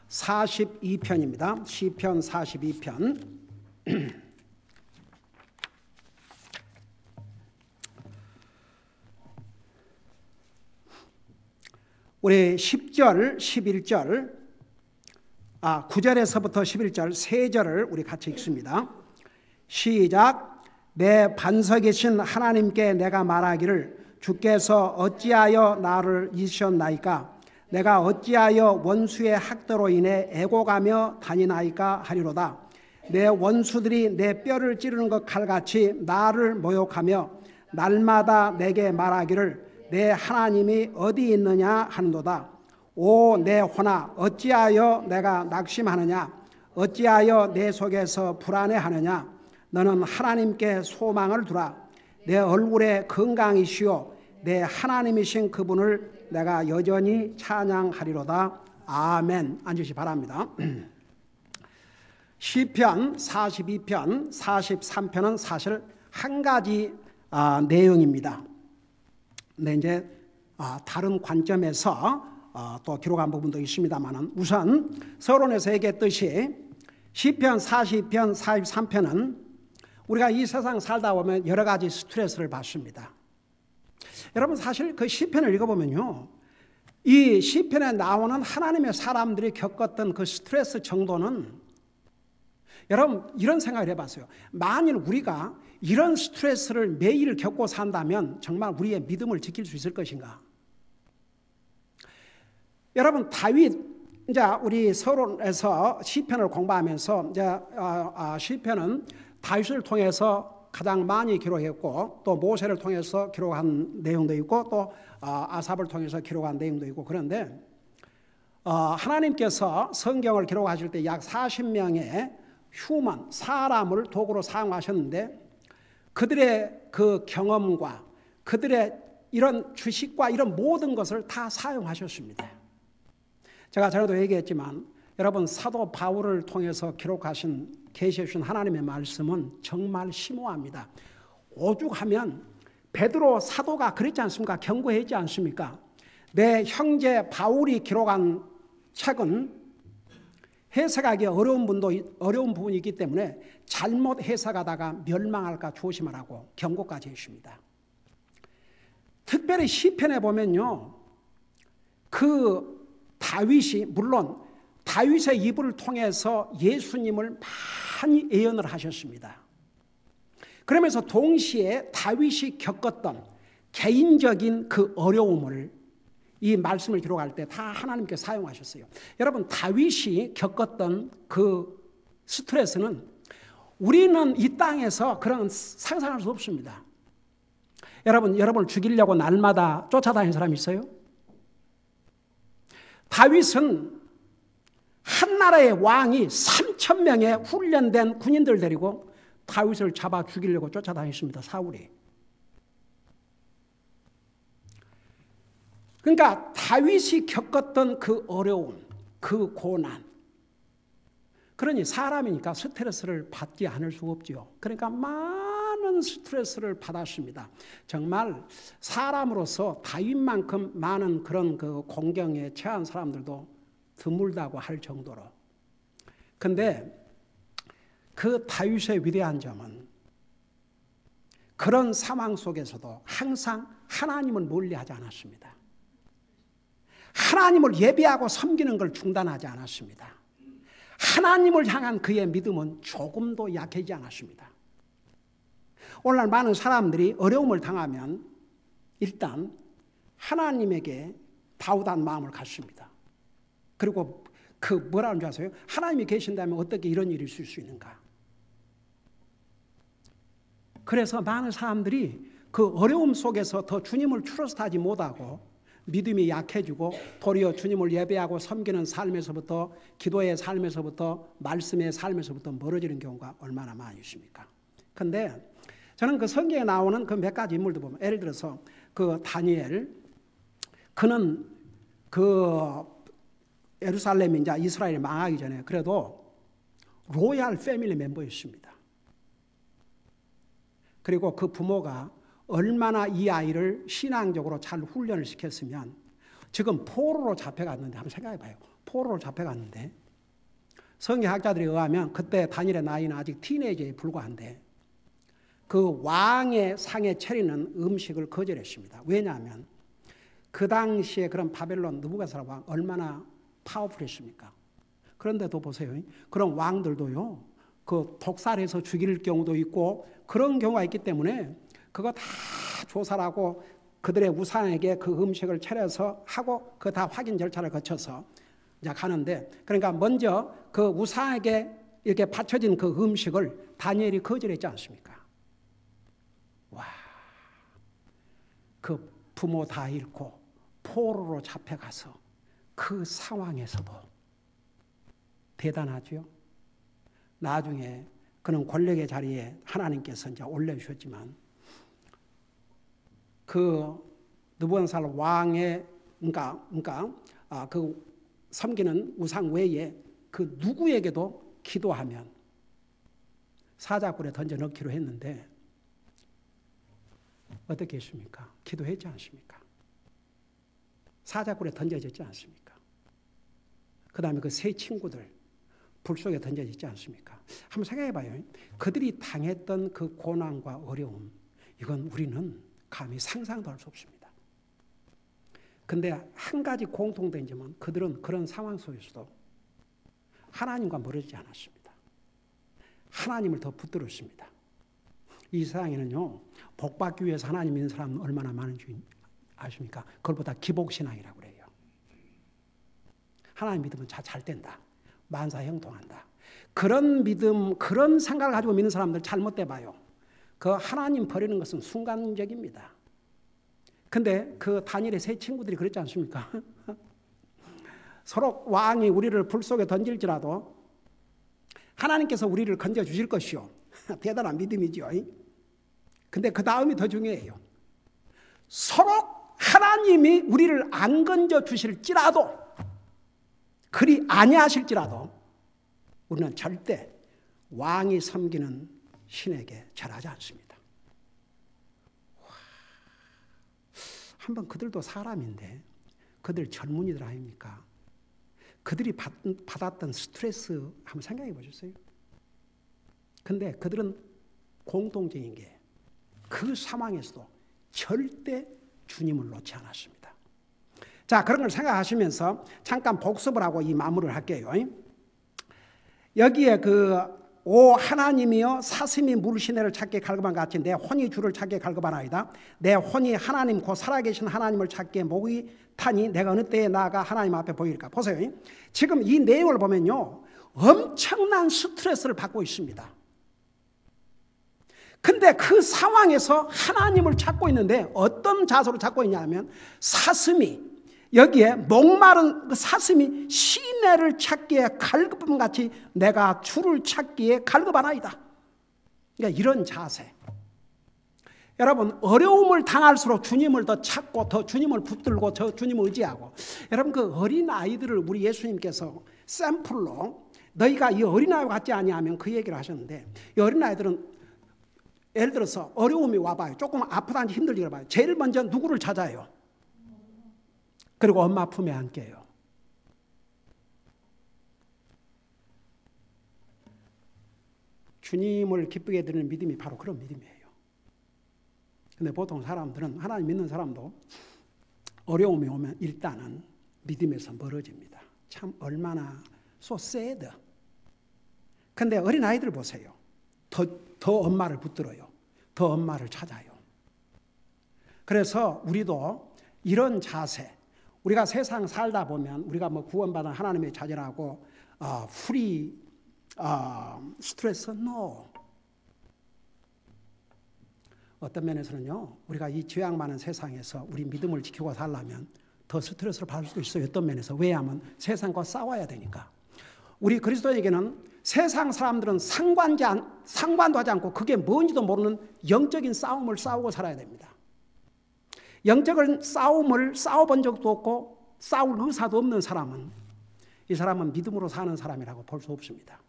42편입니다. 시편 42편. 우리 10절, 11절, 9절에서부터 11절 세 절을 우리 같이 읽습니다. 시작. 내 반석이신 하나님께 내가 말하기를 주께서 어찌하여 나를 잊으셨나이까? 내가 어찌하여 원수의 학대로 인해 애곡하며 다니나이까 하리로다. 내 원수들이 내 뼈를 찌르는 것 칼같이 나를 모욕하며 날마다 내게 말하기를 내 하나님이 어디 있느냐 하는도다. 오 내 혼아, 어찌하여 내가 낙심하느냐? 어찌하여 내 속에서 불안해하느냐? 너는 하나님께 소망을 두라. 내 얼굴에 건강이시오 내 하나님이신 그분을 내가 여전히 찬양하리로다. 아멘. 앉으시 바랍니다. 시편 42편, 43편은 사실 한 가지 내용입니다. 근데 이제 다른 관점에서 또 기록한 부분도 있습니다만, 우선 서론에서 얘기했듯이 시편 40편, 43편은 우리가 이 세상 살다 보면 여러 가지 스트레스를 받습니다. 여러분, 사실 그 시편을 읽어보면요, 이 시편에 나오는 하나님의 사람들이 겪었던 그 스트레스 정도는, 여러분 이런 생각을 해봤어요. 만일 우리가 이런 스트레스를 매일 겪고 산다면 정말 우리의 믿음을 지킬 수 있을 것인가? 여러분, 다윗, 이제 우리 서론에서 시편을 공부하면서 이제 시편은 다윗을 통해서 가장 많이 기록했고, 또 모세를 통해서 기록한 내용도 있고, 또 아삽을 통해서 기록한 내용도 있고, 그런데 하나님께서 성경을 기록하실 때 약 40명의 휴먼, 사람을 도구로 사용하셨는데, 그들의 그 경험과 그들의 이런 주식과 이런 모든 것을 다 사용하셨습니다. 제가 전에도 얘기했지만, 여러분, 사도 바울을 통해서 기록하신, 계시해 주신 하나님의 말씀은 정말 심오합니다. 오죽하면 베드로 사도가 그랬지 않습니까? 경고했지 않습니까? 내 형제 바울이 기록한 책은 해석하기 어려운 부분이 있기 때문에 잘못 해석하다가 멸망할까 조심하라고 경고까지 했습니다. 특별히 시편에 보면요, 그 다윗이, 물론 다윗의 입을 통해서 예수님을 많이 예언을 하셨습니다. 그러면서 동시에 다윗이 겪었던 개인적인 그 어려움을, 이 말씀을 기록할 때 다 하나님께 사용하셨어요. 여러분, 다윗이 겪었던 그 스트레스는 우리는 이 땅에서 그런 상상할 수 없습니다. 여러분을 죽이려고 날마다 쫓아다니는 사람이 있어요? 다윗은 한 나라의 왕이 3,000명의 훈련된 군인들 데리고 다윗을 잡아 죽이려고 쫓아다녔습니다. 사울이. 그러니까 다윗이 겪었던 그 어려움, 그 고난, 그러니 사람이니까 스트레스를 받지 않을 수 없죠. 그러니까 많은 스트레스를 받았습니다. 정말 사람으로서 다윗만큼 많은 그런 그 공경에 처한 사람들도 드물다고 할 정도로. 근데 그 다윗의 위대한 점은 그런 상황 속에서도 항상 하나님을 멀리하지 않았습니다. 하나님을 예배하고 섬기는 걸 중단하지 않았습니다. 하나님을 향한 그의 믿음은 조금도 약해지지 않았습니다. 오늘날 많은 사람들이 어려움을 당하면 일단 하나님에게 다우다는 마음을 갖습니다. 그리고 그 뭐라는 줄 아세요? 하나님이 계신다면 어떻게 이런 일이 있을 수 있는가? 그래서 많은 사람들이 그 어려움 속에서 더 주님을 트러스트하지 못하고 믿음이 약해지고 도리어 주님을 예배하고 섬기는 삶에서부터, 기도의 삶에서부터, 말씀의 삶에서부터 멀어지는 경우가 얼마나 많이 있습니까? 그런데 저는 그 성경에 나오는 그 몇 가지 인물들 보면, 예를 들어서 그 다니엘, 그는 그 예루살렘이 이제 이스라엘이 망하기 전에 그래도 로얄 패밀리 멤버였습니다. 그리고 그 부모가 얼마나 이 아이를 신앙적으로 잘 훈련을 시켰으면 지금 포로로 잡혀갔는데 한번 생각해 봐요. 포로로 잡혀갔는데 성경학자들에 의하면 그때 다니엘의 나이는 아직 티네이저에 불과한데 그 왕의 상에 차리는 음식을 거절했습니다. 왜냐하면 그 당시에 그런 바벨론 느부갓네살 왕 얼마나 파워풀했습니까? 그런데도 보세요. 그런 왕들도요, 그 독살해서 죽일 경우도 있고 그런 경우가 있기 때문에 그거 다 조사를 하고 그들의 우상에게 그 음식을 차려서 하고 그 다 확인 절차를 거쳐서 이제 가는데, 그러니까 먼저 그 우상에게 이렇게 바쳐진 그 음식을 다니엘이 거절했지 않습니까? 와, 그 부모 다 잃고 포로로 잡혀가서 그 상황에서도 대단하죠. 나중에 그는 권력의 자리에 하나님께서 이제 올려주셨지만 그 느부갓네살 왕의 그 섬기는 우상 외에 그 누구에게도 기도하면 사자굴에 던져 넣기로 했는데 어떻게 했습니까? 기도했지 않습니까? 사자굴에 던져졌지 않습니까? 그 다음에 그 세 친구들 불 속에 던져졌지 않습니까? 한번 생각해 봐요. 그들이 당했던 그 고난과 어려움, 이건 우리는 감히 상상도 할 수 없습니다. 근데 한 가지 공통된 점은 그들은 그런 상황 속에서도 하나님과 멀어지지 않았습니다. 하나님을 더 붙들었습니다. 이 세상에는요, 복받기 위해서 하나님 믿는 사람은 얼마나 많은지 아십니까? 그걸보다 기복신앙이라고 그래요. 하나님 믿으면 잘 된다. 만사형통한다. 그런 믿음, 그런 생각을 가지고 믿는 사람들 잘못돼 봐요. 그 하나님 버리는 것은 순간적입니다. 근데 그 다니엘의 세 친구들이 그랬지 않습니까? 서로 왕이 우리를 불 속에 던질지라도 하나님께서 우리를 건져주실 것이요. 대단한 믿음이죠. 근데 그 다음이 더 중요해요. 서로 하나님이 우리를 안 건져주실지라도, 그리 아니하실지라도 우리는 절대 왕이 섬기는 신에게 절하지 않습니다. 한번 그들도 사람인데 그들 젊은이들 아닙니까? 그들이 받았던 스트레스 한번 생각해 보셨어요? 근데 그들은 공통적인 게 그 상황에서도 절대 주님을 놓지 않았습니다. 자, 그런 걸 생각하시면서 잠깐 복습을 하고 이 마무리를 할게요. 여기에 오 하나님이여 사슴이 물시내를 찾기에 갈급한 같이 내 혼이 주를 찾기에 갈급하나이다. 내 혼이 하나님 곧 살아계신 하나님을 찾기에 목이 타니 내가 어느 때에 나아가 하나님 앞에 보일까. 보세요. 지금 이 내용을 보면요, 엄청난 스트레스를 받고 있습니다. 근데 그 상황에서 하나님을 찾고 있는데 어떤 자세로 찾고 있냐면 사슴이, 여기에 목마른 그 사슴이 시내를 찾기에 갈급함같이 내가 주를 찾기에 갈급하나이다. 그러니까 이런 자세. 여러분, 어려움을 당할수록 주님을 더 찾고 더 주님을 붙들고 저 주님을 의지하고, 여러분 그 어린아이들을 우리 예수님께서 샘플로 너희가 이 어린아이와 같지 아니하면 그 얘기를 하셨는데, 이 어린아이들은 예를 들어서 어려움이 와봐요. 조금 아프다는지 힘들지 봐요. 제일 먼저 누구를 찾아요? 그리고 엄마 품에 안겨요. 주님을 기쁘게 드리는 믿음이 바로 그런 믿음이에요. 근데 보통 사람들은, 하나님 믿는 사람도 어려움이 오면 일단은 믿음에서 멀어집니다. 참 얼마나 so sad. 근데 어린아이들 보세요. 더 엄마를 붙들어요. 더 엄마를 찾아요. 그래서 우리도 이런 자세, 우리가 세상 살다 보면 우리가 뭐 구원받은 하나님의 자녀라고 프리 스트레스 no. 어떤 면에서는요, 우리가 이 죄악 많은 세상에서 우리 믿음을 지키고 살려면 더 스트레스를 받을 수도 있어요. 어떤 면에서. 왜냐하면 세상과 싸워야 되니까. 우리 그리스도에게는 세상 사람들은 상관도 하지 않고 그게 뭔지도 모르는 영적인 싸움을 싸우고 살아야 됩니다. 영적인 싸움을 싸워본 적도 없고 싸울 의사도 없는 사람은, 이 사람은 믿음으로 사는 사람이라고 볼 수 없습니다.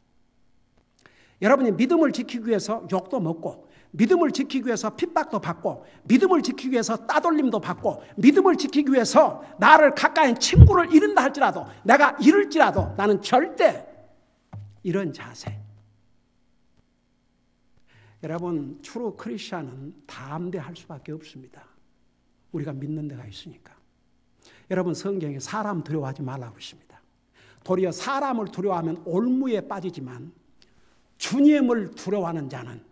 여러분이 믿음을 지키기 위해서 욕도 먹고, 믿음을 지키기 위해서 핍박도 받고, 믿음을 지키기 위해서 따돌림도 받고, 믿음을 지키기 위해서 나를 가까이 친구를 잃는다 할지라도, 내가 잃을지라도 나는 절대 이런 자세. 여러분, 트루 크리스천은 담대할 수밖에 없습니다. 우리가 믿는 데가 있으니까. 여러분, 성경에 사람 두려워하지 말라고 그러십니다. 도리어 사람을 두려워하면 올무에 빠지지만 주님을 두려워하는 자는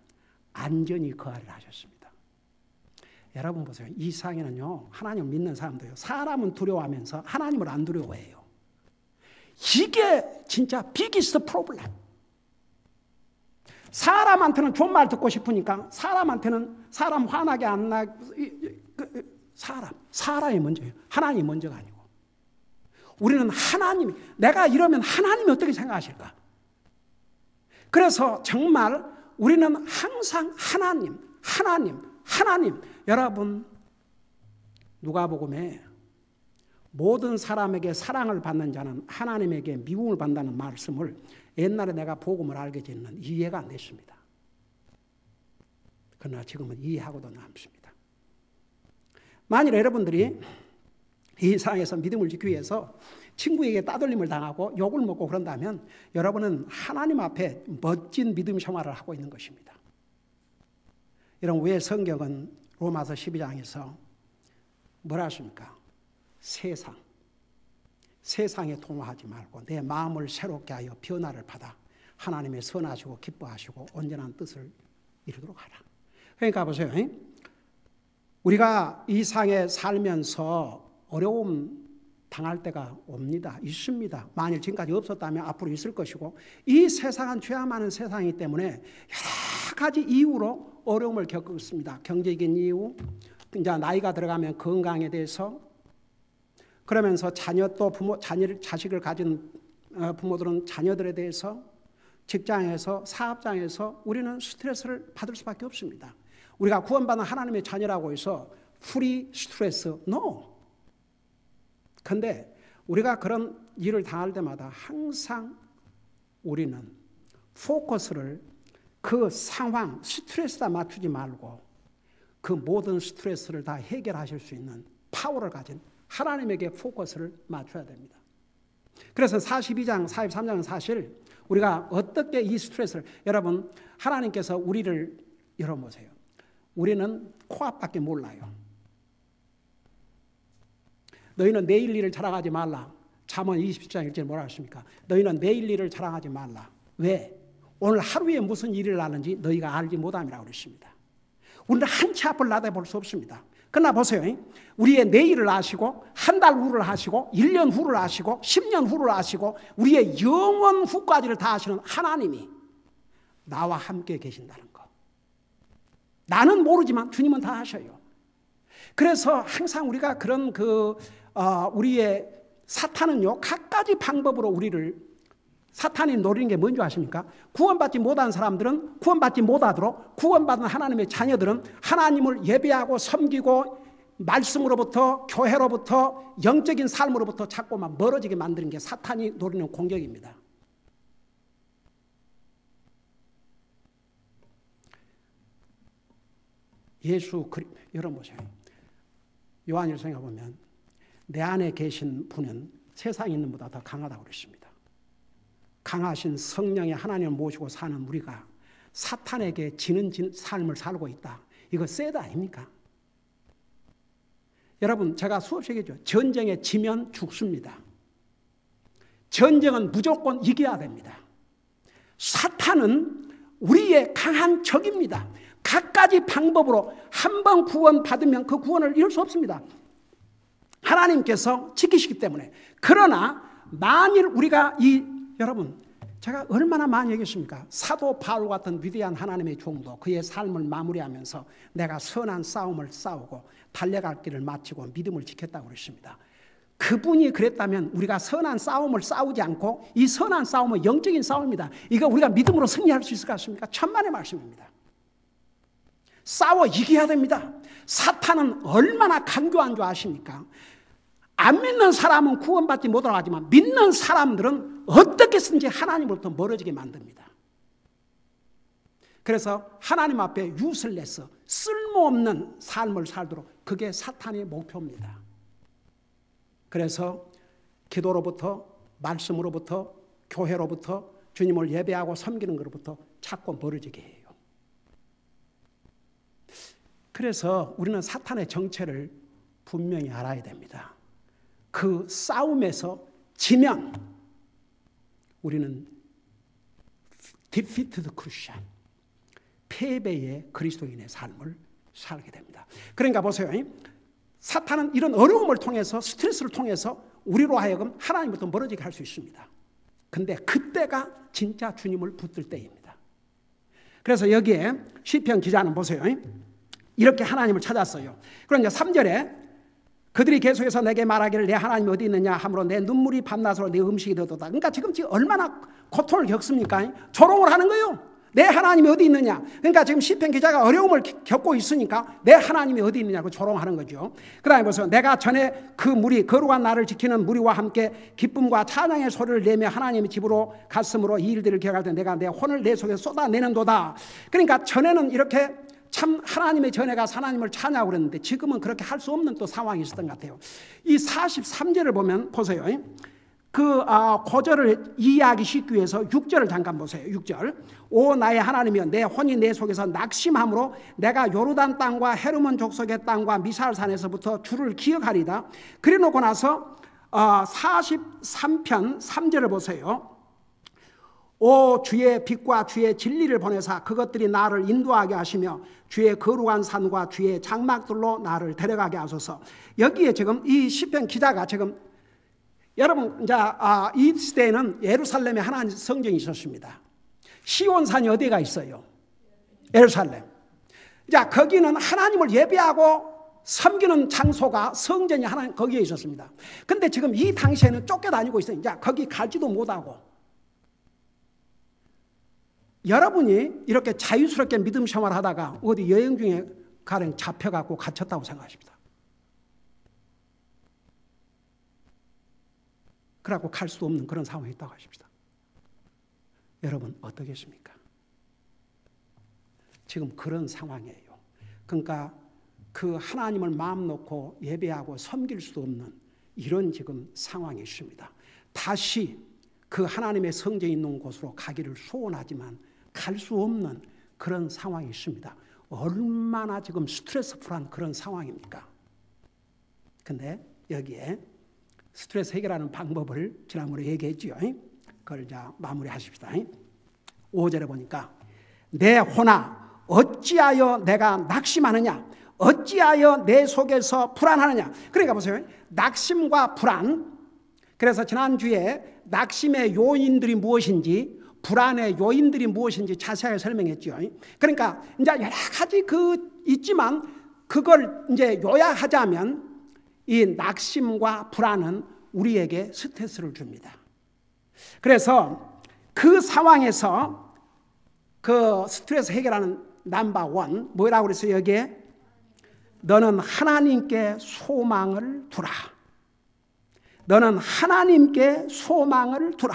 안전히 거하리라 하셨습니다. 여러분 보세요. 이 세상에는요, 하나님을 믿는 사람도요, 사람은 두려워하면서 하나님을 안 두려워해요. 이게 진짜 비기스트 프로블렘. 사람한테는 좋은 말 듣고 싶으니까 사람한테는 사람 화나게 안 나, 사람이 먼저예요. 하나님이 먼저가 아니고. 우리는 하나님이, 내가 이러면 하나님이 어떻게 생각하실까? 그래서 정말 우리는 항상 하나님. 여러분, 누가복음에 모든 사람에게 사랑을 받는 자는 하나님에게 미움을 받는다는 말씀을 옛날에 내가 복음을 알게 됐는 이해가 안 됐습니다. 그러나 지금은 이해하고도 남습니다. 만일 여러분들이 이 세상에서 믿음을 지키기 위해서 친구에게 따돌림을 당하고 욕을 먹고 그런다면 여러분은 하나님 앞에 멋진 믿음 생활을 하고 있는 것입니다. 여러분, 왜 성경은 로마서 12장에서 뭐라 하십니까? 세상에 동화하지 말고 내 마음을 새롭게 하여 변화를 받아 하나님의 선하시고 기뻐하시고 온전한 뜻을 이루도록 하라. 그러니까 보세요. 우리가 이 세상에 살면서 어려움 당할 때가 옵니다. 있습니다. 만일 지금까지 없었다면 앞으로 있을 것이고, 이 세상은 죄 많은 세상이기 때문에 여러 가지 이유로 어려움을 겪고 있습니다. 경제적인 이유, 이제 나이가 들어가면 건강에 대해서, 그러면서 자식을 가진 부모들은 자녀들에 대해서, 직장에서, 사업장에서 우리는 스트레스를 받을 수밖에 없습니다. 우리가 구원받은 하나님의 자녀라고 해서 프리 스트레스, no. 그런데 우리가 그런 일을 당할 때마다 항상 우리는 포커스를 그 상황, 스트레스다 맞추지 말고 그 모든 스트레스를 다 해결하실 수 있는 파워를 가진 하나님에게 포커스를 맞춰야 됩니다. 그래서 42장, 43장은 사실 우리가 어떻게 이 스트레스를, 여러분, 하나님께서 우리를, 여러분 보세요. 우리는 코앞밖에 몰라요. 너희는 내일 일을 자랑하지 말라. 잠언 27장 1절에 뭐라 하십니까? 너희는 내일 일을 자랑하지 말라. 왜? 오늘 하루에 무슨 일을 하는지 너희가 알지 못함이라고 그랬습니다. 우리는 한 치 앞을 나다볼 수 없습니다. 그러나 보세요. 우리의 내일을 아시고, 한 달 후를 아시고, 1년 후를 아시고, 10년 후를 아시고, 우리의 영원 후까지를 다 아시는 하나님이 나와 함께 계신다는 것. 나는 모르지만 주님은 다 아셔요. 그래서 항상 우리가 그런 우리의 사탄은요, 갖가지 방법으로 우리를, 사탄이 노리는 게 뭔지 아십니까? 구원받지 못한 사람들은 구원받지 못하도록, 구원받은 하나님의 자녀들은 하나님을 예배하고 섬기고 말씀으로부터, 교회로부터, 영적인 삶으로부터 자꾸만 멀어지게 만드는 게 사탄이 노리는 공격입니다. 여러분 보세요. 요한일서에 보면 내 안에 계신 분은 세상에 있는 것보다 더 강하다고 그랬습니다. 강하신 성령의 하나님을 모시고 사는 우리가 사탄에게 지는 삶을 살고 있다. 이거 세다 아닙니까? 여러분, 제가 수없이 얘기했죠. 전쟁에 지면 죽습니다. 전쟁은 무조건 이겨야 됩니다. 사탄은 우리의 강한 적입니다. 갖가지 방법으로 한 번 구원받으면 그 구원을 이룰 수 없습니다. 하나님께서 지키시기 때문에. 그러나 만일 우리가 여러분, 제가 얼마나 많이 얘기했습니까? 사도 바울 같은 위대한 하나님의 종도 그의 삶을 마무리하면서 내가 선한 싸움을 싸우고 달려갈 길을 마치고 믿음을 지켰다고 그랬습니다. 그분이 그랬다면 우리가 선한 싸움을 싸우지 않고, 이 선한 싸움은 영적인 싸움입니다. 이거 우리가 믿음으로 승리할 수 있을 것 같습니까? 천만의 말씀입니다. 싸워 이겨야 됩니다. 사탄은 얼마나 간교한 줄 아십니까? 안 믿는 사람은 구원받지 못하고 하지만 믿는 사람들은 어떻게든지 하나님으로부터 멀어지게 만듭니다. 그래서 하나님 앞에 유슬레스, 쓸모없는 삶을 살도록, 그게 사탄의 목표입니다. 그래서 기도로부터, 말씀으로부터, 교회로부터, 주님을 예배하고 섬기는 것로부터 자꾸 멀어지게 해요. 그래서 우리는 사탄의 정체를 분명히 알아야 됩니다. 그 싸움에서 지면 우리는 defeated Christian, 패배의 그리스도인의 삶을 살게 됩니다. 그러니까 보세요. 사탄은 이런 어려움을 통해서, 스트레스를 통해서 우리로 하여금 하나님부터 멀어지게 할 수 있습니다. 근데 그때가 진짜 주님을 붙들 때입니다. 그래서 여기에 시편 기자는 보세요. 이렇게 하나님을 찾았어요. 그런데 3절에 그들이 계속해서 내게 말하기를 내 하나님이 어디 있느냐 하므로 내 눈물이 밤낮으로 내 음식이 되도다. 그러니까 지금 얼마나 고통을 겪습니까? 조롱을 하는 거예요. 내 하나님이 어디 있느냐. 그러니까 지금 시편 기자가 어려움을 겪고 있으니까 내 하나님이 어디 있느냐고 조롱하는 거죠. 그 다음에 보세요. 내가 전에 그 무리, 거룩한 나를 지키는 무리와 함께 기쁨과 찬양의 소리를 내며 하나님의 집으로 갔으므로 이 일들을 기억할 때 내가 내 혼을 내 속에 쏟아내는도다. 그러니까 전에는 이렇게 참 하나님의 전에 가서 하나님을 찬양하고 그랬는데 지금은 그렇게 할 수 없는 또 상황이 있었던 것 같아요. 이 43절을 보면 보세요. 그 고절을 이해하기 쉽기 위해서 6절을 잠깐 보세요. 6절. 오 나의 하나님이여 내 혼이 내 속에서 낙심함으로 내가 요르단 땅과 헤르몬 족속의 땅과 미살산에서부터 주를 기억하리다. 그래 놓고 나서 43편 3절을 보세요. 오 주의 빛과 주의 진리를 보내사 그것들이 나를 인도하게 하시며 주의 거룩한 산과 주의 장막들로 나를 데려가게 하소서. 여기에 지금 이 시편 기자가 지금 여러분 이제 이 시대에는 예루살렘에 하나님 성전이 있었습니다. 시온산이 어디가 있어요? 예루살렘. 자 거기는 하나님을 예배하고 섬기는 장소가 성전이 하나님 거기에 있었습니다. 근데 지금 이 당시에는 쫓겨다니고 있어요. 이제 거기 가지도 못하고. 여러분이 이렇게 자유스럽게 믿음 생활을 하다가 어디 여행 중에 가령 잡혀갖고 갇혔다고 생각하십니다. 그래갖고 갈 수 없는 그런 상황이 있다고 하십니다. 여러분 어떠겠습니까? 지금 그런 상황이에요. 그러니까 그 하나님을 마음 놓고 예배하고 섬길 수 없는 이런 지금 상황이 있습니다. 다시 그 하나님의 성전이 있는 곳으로 가기를 소원하지만 갈 수 없는 그런 상황이 있습니다. 얼마나 지금 스트레스풀한 그런 상황입니까? 근데 여기에 스트레스 해결하는 방법을 지난번에 얘기했죠. 그걸 이제 마무리하십시다. 5절에 보니까 내 혼아 어찌하여 내가 낙심하느냐 어찌하여 내 속에서 불안하느냐. 그러니까 보세요. 낙심과 불안. 그래서 지난주에 낙심의 요인들이 무엇인지 불안의 요인들이 무엇인지 자세하게 설명했죠. 그러니까 이제 여러 가지 있지만 그걸 이제 요약하자면 이 낙심과 불안은 우리에게 스트레스를 줍니다. 그래서 그 상황에서 그 스트레스 해결하는 넘버 원 뭐라고 그랬어요? 여기에 너는 하나님께 소망을 두라. 너는 하나님께 소망을 두라.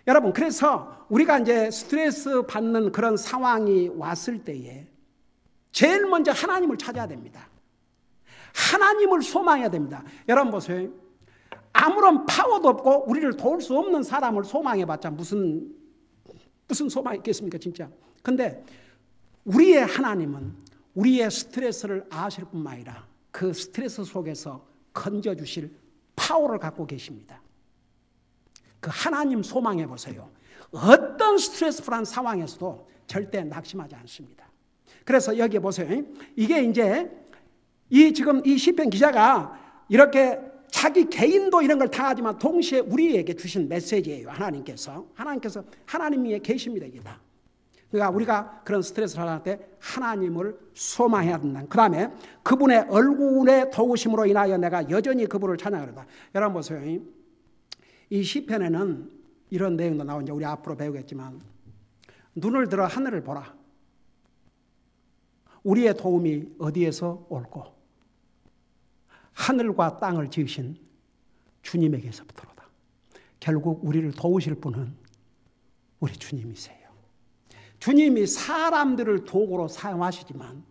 여러분 그래서 우리가 이제 스트레스 받는 그런 상황이 왔을 때에 제일 먼저 하나님을 찾아야 됩니다. 하나님을 소망해야 됩니다. 여러분 보세요. 아무런 파워도 없고 우리를 도울 수 없는 사람을 소망해봤자 무슨 소망이 있겠습니까 진짜. 근데 우리의 하나님은 우리의 스트레스를 아실 뿐만 아니라 그 스트레스 속에서 건져주실 파워를 갖고 계십니다. 그 하나님 소망해 보세요. 어떤 스트레스풀한 상황에서도 절대 낙심하지 않습니다. 그래서 여기 보세요. 이게 이제 지금 이 시편 기자가 이렇게 자기 개인도 이런 걸 당하지만 동시에 우리에게 주신 메시지예요. 하나님께서 하나님이 계십니다. 이게 다. 그러니까 우리가 그런 스트레스를 할 때 하나님을 소망해야 된다. 그 다음에 그분의 얼굴의 도우심으로 인하여 내가 여전히 그분을 찬양하리다. 여러분 보세요. 이 시편에는 이런 내용도 나오는데 우리 앞으로 배우겠지만 눈을 들어 하늘을 보라. 우리의 도움이 어디에서 올고 하늘과 땅을 지으신 주님에게서부터로다. 결국 우리를 도우실 분은 우리 주님이세요. 주님이 사람들을 도구로 사용하시지만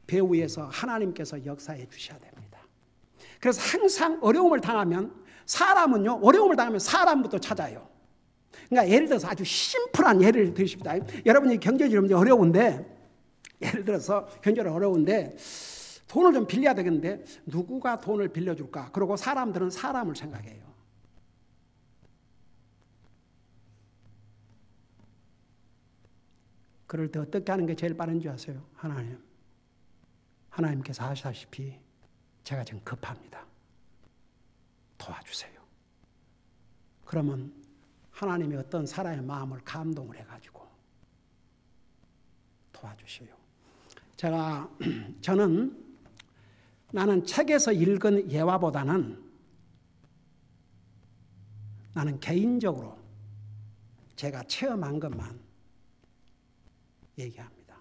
배후에서 하나님께서 역사해 주셔야 됩니다. 그래서 항상 어려움을 당하면 사람은요, 어려움을 당하면 사람부터 찾아요. 그러니까 예를 들어서 아주 심플한 예를 드십니다. 여러분이 경제적으로 어려운데, 예를 들어서 경제적으로 어려운데 돈을 좀 빌려야 되겠는데 누구가 돈을 빌려줄까? 그리고 사람들은 사람을 생각해요. 그럴 때 어떻게 하는 게 제일 빠른 줄 아세요? 하나님께서 하시다시피 제가 지금 급합니다. 도와주세요. 그러면 하나님이 어떤 사람의 마음을 감동을 해가지고 도와주셔요. 저는 나는 책에서 읽은 예화보다는 나는 개인적으로 제가 체험한 것만 얘기합니다.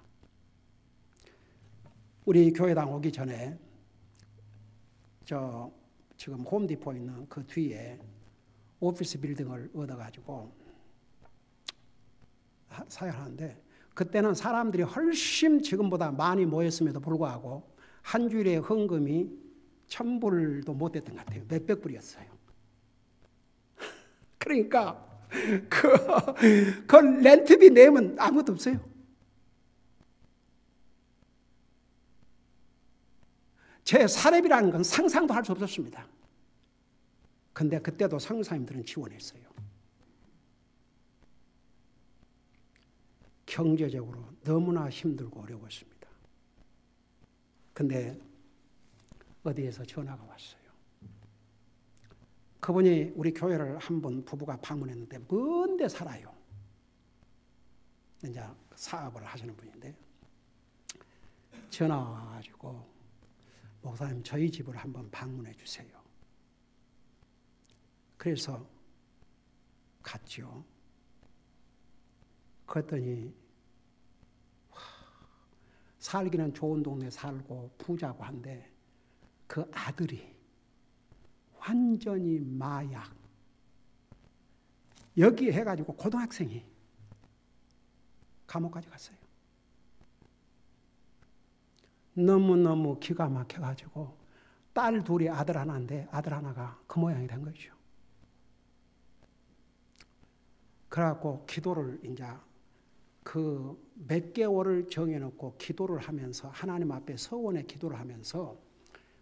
우리 교회당 오기 전에 지금 홈디포 있는 그 뒤에 오피스 빌딩을 얻어가지고 사용하는데, 그때는 사람들이 훨씬 지금보다 많이 모였음에도 불구하고 한 주일에 헌금이 1,000불도 못 됐던 것 같아요. 몇백 불이었어요. 그러니까 그 렌트비 내면 아무것도 없어요. 제 사례비라는 건 상상도 할 수 없었습니다. 근데 그때도 성사님들은 지원했어요. 경제적으로 너무나 힘들고 어려웠습니다. 근데 어디에서 전화가 왔어요. 그분이 우리 교회를 한 번 부부가 방문했는데 먼 데 살아요. 이제 사업을 하시는 분인데 전화가 와가지고 목사님 저희 집을 한번 방문해 주세요. 그래서 갔죠. 그랬더니 살기는 좋은 동네 살고 부자고 한데 그 아들이 완전히 마약 여기 해가지고 고등학생이 감옥까지 갔어요. 너무너무 기가 막혀가지고 딸 둘이 아들 하나인데 아들 하나가 그 모양이 된 거죠. 그래갖고 기도를 이제 그 몇 개월을 정해놓고 기도를 하면서 하나님 앞에 서원의 기도를 하면서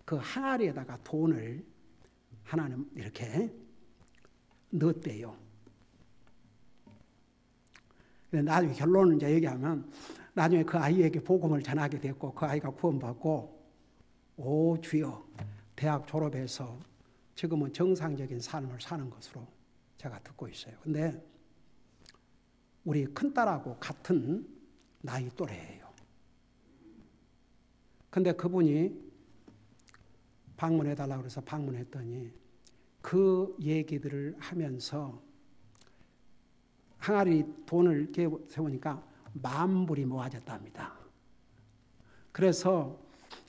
그 항아리에다가 돈을 하나님 이렇게 넣었대요. 나중에 결론을 이제 얘기하면 나중에 그 아이에게 복음을 전하게 됐고 그 아이가 구원받고 오 주여 대학 졸업해서 지금은 정상적인 삶을 사는 것으로 제가 듣고 있어요. 근데 우리 큰딸하고 같은 나이 또래예요. 근데 그분이 방문해달라고 해서 방문했더니 그 얘기들을 하면서 항아리 돈을 세우니까 10,000불이 모아졌답니다. 그래서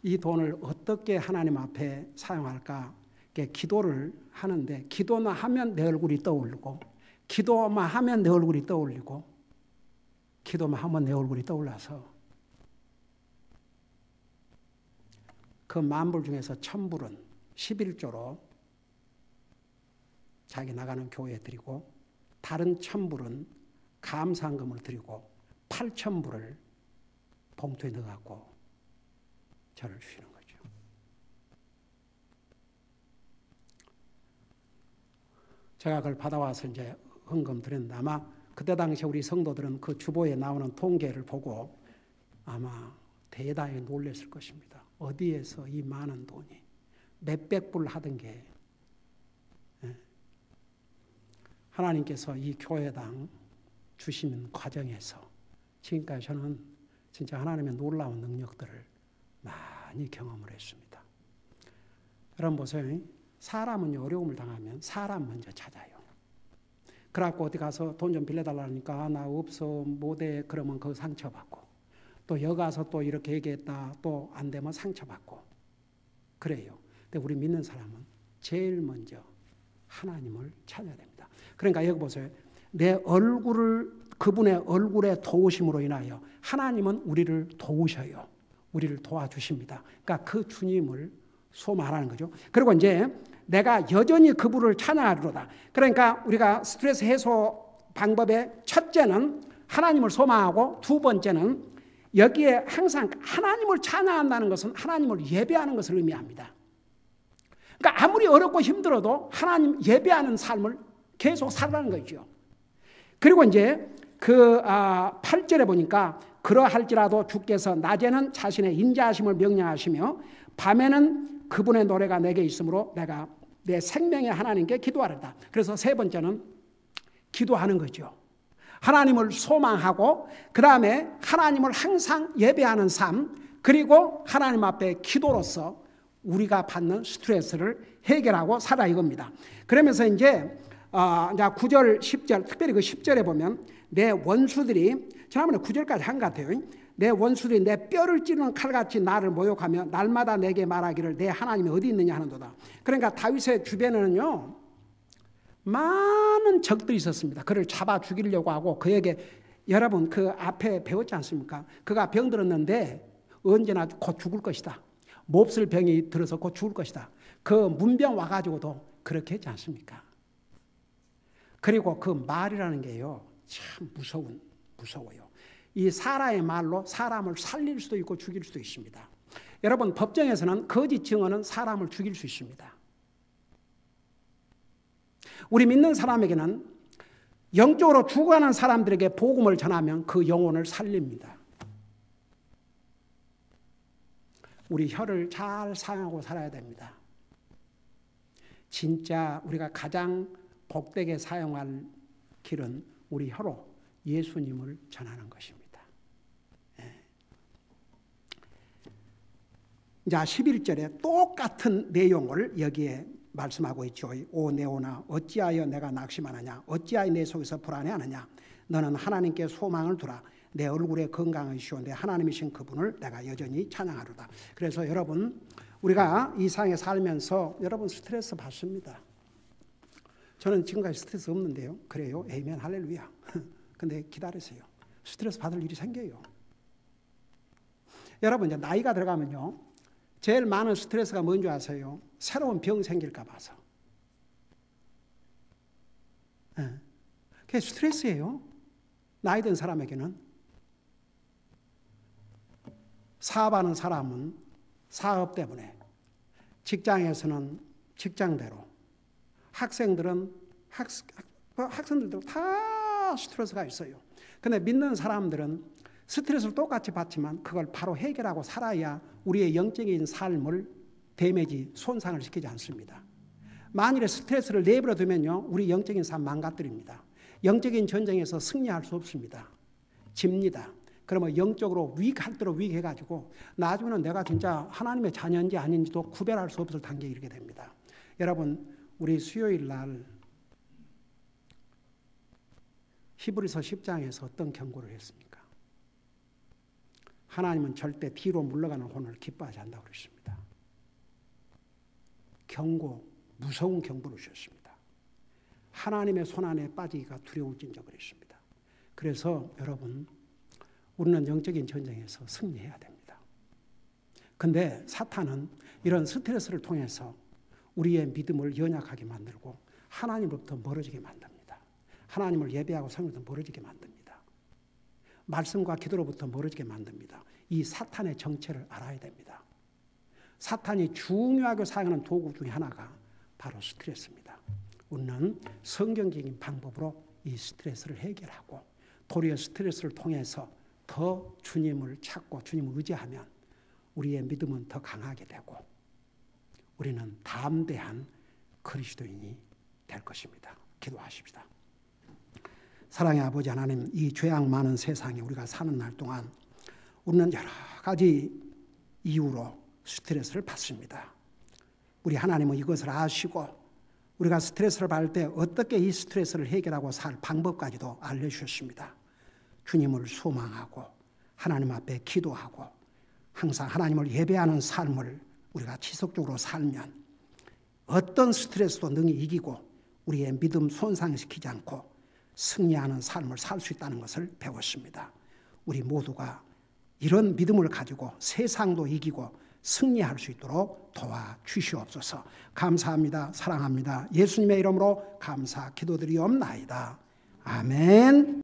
이 돈을 어떻게 하나님 앞에 사용할까 기도를 하는데 기도만 하면 내 얼굴이 떠오르고 기도만 하면 내 얼굴이 떠올리고 기도만 하면 내 얼굴이 떠올라서 그 10,000불 중에서 1,000불은 11조로 자기 나가는 교회에 드리고 다른 1,000불은 감사금을 드리고 8,000불을 봉투에 넣어갖고 저를 주시는 거죠. 제가 그걸 받아와서 이제 헌금 드렸는데 아마 그때 당시에 우리 성도들은 그 주보에 나오는 통계를 보고 아마 대단히 놀랐을 것입니다. 어디에서 이 많은 돈이 몇백 불 하던 게 하나님께서 이 교회당 주시는 과정에서 지금까지 저는 진짜 하나님의 놀라운 능력들을 많이 경험을 했습니다. 여러분 보세요. 사람은 어려움을 당하면 사람 먼저 찾아요. 그래갖고 어디 가서 돈 좀 빌려달라니까 나 없어 못해 그러면 그 상처받고 또 여기 가서 또 이렇게 얘기했다 또 안 되면 상처받고 그래요. 근데 우리 믿는 사람은 제일 먼저 하나님을 찾아야 됩니다. 그러니까 여기 보세요. 내 얼굴을 그분의 얼굴의 도우심으로 인하여 하나님은 우리를 도우셔요. 우리를 도와주십니다. 그러니까 그 주님을 소망하는 거죠. 그리고 이제 내가 여전히 그분을 찬양하리로다. 그러니까 우리가 스트레스 해소 방법의 첫째는 하나님을 소망하고, 두 번째는 여기에 항상 하나님을 찬양한다는 것은 하나님을 예배하는 것을 의미합니다. 그러니까 아무리 어렵고 힘들어도 하나님 예배하는 삶을 계속 살아가는 거죠. 그리고 이제 그 8절에 보니까 그러할지라도 주께서 낮에는 자신의 인자하심을 명령하시며 밤에는 그분의 노래가 내게 있으므로 내가 내 생명의 하나님께 기도하리다. 그래서 세 번째는 기도하는 거죠. 하나님을 소망하고, 그 다음에 하나님을 항상 예배하는 삶, 그리고 하나님 앞에 기도로서 우리가 받는 스트레스를 해결하고 살아, 이겁니다. 그러면서 이제 9절, 10절, 특별히 그 10절에 보면 내 원수들이, 지난번에 9절까지 한 것 같아요. 내 원수들이 내 뼈를 찌르는 칼같이 나를 모욕하며 날마다 내게 말하기를 내 하나님이 어디 있느냐 하는도다. 그러니까 다윗의 주변에는요 많은 적들이 있었습니다. 그를 잡아 죽이려고 하고, 그에게 여러분 그 앞에 배웠지 않습니까? 그가 병들었는데 언제나 곧 죽을 것이다. 몹쓸 병이 들어서 곧 죽을 것이다. 그 문병 와가지고도 그렇게 했지 않습니까? 그리고 그 말이라는 게요 참 무서워요. 이 사라의 말로 사람을 살릴 수도 있고 죽일 수도 있습니다. 여러분 법정에서는 거짓 증언은 사람을 죽일 수 있습니다. 우리 믿는 사람에게는 영적으로 죽어가는 사람들에게 복음을 전하면 그 영혼을 살립니다. 우리 혀를 잘 사용하고 살아야 됩니다. 진짜 우리가 가장 복되게 사용할 길은 우리 혀로 예수님을 전하는 것입니다. 자, 11절에 똑같은 내용을 여기에 말씀하고 있죠. 오 네오나 어찌하여 내가 낙심하느냐, 어찌하여 내 속에서 불안해하느냐. 너는 하나님께 소망을 두라. 내 얼굴에 건강하시오 내 하나님이신 그분을 내가 여전히 찬양하리로다. 그래서 여러분 우리가 이 세상에 살면서 여러분 스트레스 받습니다. 저는 지금까지 스트레스 없는데요. 그래요? 에이멘 할렐루야. 근데 기다리세요. 스트레스 받을 일이 생겨요. 여러분 이제 나이가 들어가면요 제일 많은 스트레스가 뭔지 아세요? 새로운 병 생길까 봐서. 그게 스트레스예요. 나이 든 사람에게는. 사업하는 사람은 사업 때문에, 직장에서는 직장대로, 학생들은 학생들도 다 스트레스가 있어요. 근데 믿는 사람들은 스트레스를 똑같이 받지만 그걸 바로 해결하고 살아야 우리의 영적인 삶을 데미지, 손상을 시키지 않습니다. 만일에 스트레스를 내버려 두면요 우리 영적인 삶 망가뜨립니다. 영적인 전쟁에서 승리할 수 없습니다. 집니다. 그러면 영적으로 위기할 대로 위기해가지고 나중에는 내가 진짜 하나님의 자녀인지 아닌지도 구별할 수 없을 단계에 이르게 됩니다. 여러분 우리 수요일 날 히브리서 10장에서 어떤 경고를 했습니까? 하나님은 절대 뒤로 물러가는 혼을 기뻐하지 않는다고 그랬습니다. 경고, 무서운 경고를 주셨습니다. 하나님의 손안에 빠지기가 두려울진저 그랬습니다. 그래서 여러분 우리는 영적인 전쟁에서 승리해야 됩니다. 근데 사탄은 이런 스트레스를 통해서 우리의 믿음을 연약하게 만들고 하나님으로부터 멀어지게 만듭니다. 하나님을 예배하고 성령으로부터 멀어지게 만듭니다. 말씀과 기도로부터 멀어지게 만듭니다. 이 사탄의 정체를 알아야 됩니다. 사탄이 중요하게 사용하는 도구 중에 하나가 바로 스트레스입니다. 우리는 성경적인 방법으로 이 스트레스를 해결하고 도리어 스트레스를 통해서 더 주님을 찾고 주님을 의지하면 우리의 믿음은 더 강하게 되고 우리는 담대한 그리스도인이 될 것입니다. 기도하십시다. 사랑의 아버지 하나님, 이 죄악 많은 세상에 우리가 사는 날 동안 우리는 여러 가지 이유로 스트레스를 받습니다. 우리 하나님은 이것을 아시고 우리가 스트레스를 받을 때 어떻게 이 스트레스를 해결하고 살 방법까지도 알려주셨습니다. 주님을 소망하고 하나님 앞에 기도하고 항상 하나님을 예배하는 삶을 우리가 지속적으로 살면 어떤 스트레스도 능히 이기고 우리의 믿음 손상시키지 않고 승리하는 삶을 살 수 있다는 것을 배웠습니다. 우리 모두가 이런 믿음을 가지고 세상도 이기고 승리할 수 있도록 도와주시옵소서. 감사합니다. 사랑합니다. 예수님의 이름으로 감사 기도드리옵나이다. 아멘.